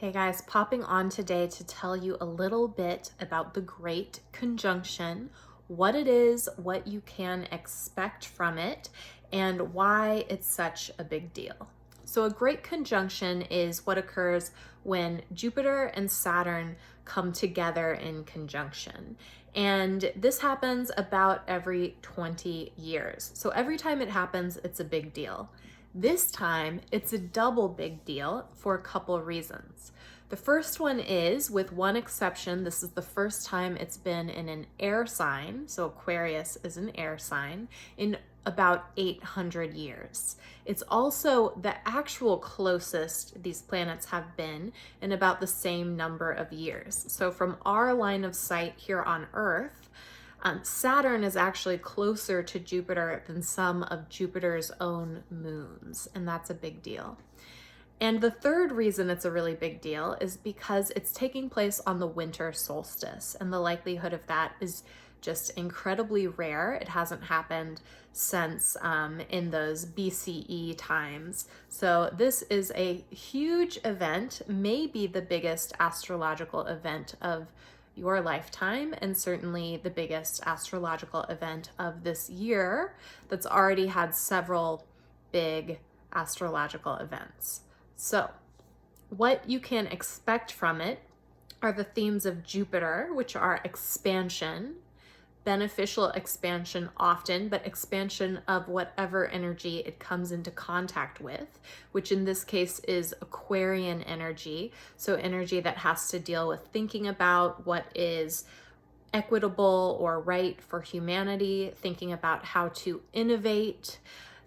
Hey guys, popping on today to tell you a little bit about the Great Conjunction, what it is, what you can expect from it, and why it's such a big deal. So a Great Conjunction is what occurs when Jupiter and Saturn come together in conjunction. And this happens about every 20 years. So every time it happens, it's a big deal. This time, it's a double big deal for a couple reasons. The first one is, with one exception, this is the first time it's been in an air sign, so Aquarius is an air sign, in about 800 years. It's also the actual closest these planets have been in about the same number of years. So from our line of sight here on Earth, Saturn is actually closer to Jupiter than some of Jupiter's own moons, and that's a big deal. And the third reason it's a really big deal is because it's taking place on the winter solstice, and the likelihood of that is just incredibly rare. It hasn't happened since in those BCE times. So this is a huge event, maybe the biggest astrological event of your lifetime, and certainly the biggest astrological event of this year that's already had several big astrological events. So what you can expect from it are the themes of Jupiter, which are expansion, beneficial expansion often, but expansion of whatever energy it comes into contact with, which in this case is Aquarian energy. So energy that has to deal with thinking about what is equitable or right for humanity, thinking about how to innovate,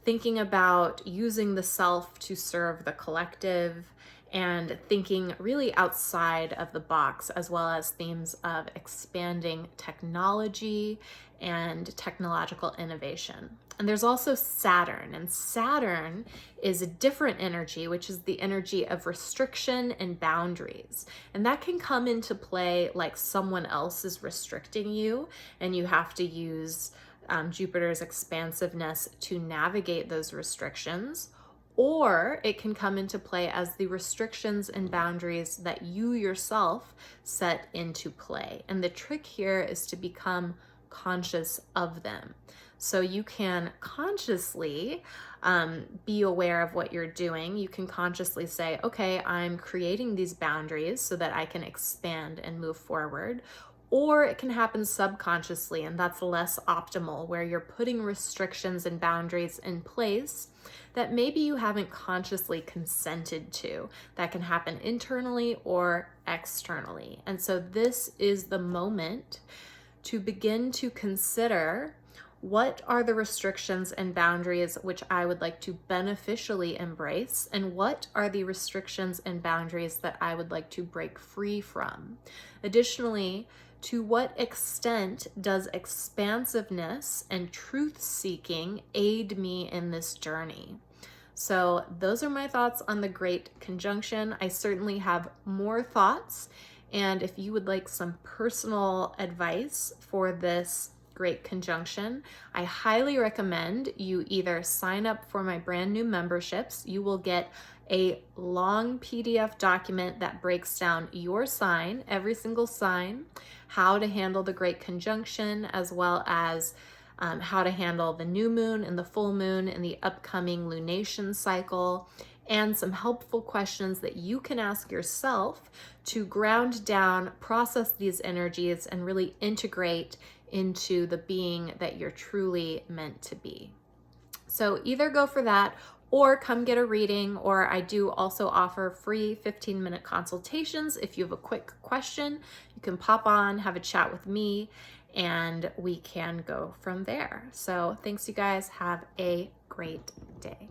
thinking about using the self to serve the collective, and thinking really outside of the box, as well as themes of expanding technology and technological innovation. And there's also Saturn, and Saturn is a different energy, which is the energy of restriction and boundaries. And that can come into play like someone else is restricting you, and you have to use Jupiter's expansiveness to navigate those restrictions. Or it can come into play as the restrictions and boundaries that you yourself set into play. And the trick here is to become conscious of them. So you can consciously be aware of what you're doing. You can consciously say, okay, I'm creating these boundaries so that I can expand and move forward. Or it can happen subconsciously, and that's less optimal, where you're putting restrictions and boundaries in place that maybe you haven't consciously consented to. That can happen internally or externally. And so this is the moment to begin to consider, what are the restrictions and boundaries which I would like to beneficially embrace, and what are the restrictions and boundaries that I would like to break free from? Additionally, to what extent does expansiveness and truth-seeking aid me in this journey? So those are my thoughts on the Great Conjunction. I certainly have more thoughts, and if you would like some personal advice for this Great Conjunction, I highly recommend you either sign up for my brand new memberships. You will get a long PDF document that breaks down your sign, every single sign, how to handle the Great Conjunction, as well as how to handle the new moon and the full moon and the upcoming lunation cycle, and some helpful questions that you can ask yourself to ground down, process these energies, and really integrate into the being that you're truly meant to be. So either go for that or come get a reading, or I do also offer free 15-minute consultations. If you have a quick question, you can pop on, have a chat with me, and we can go from there. So thanks, you guys. Have a great day.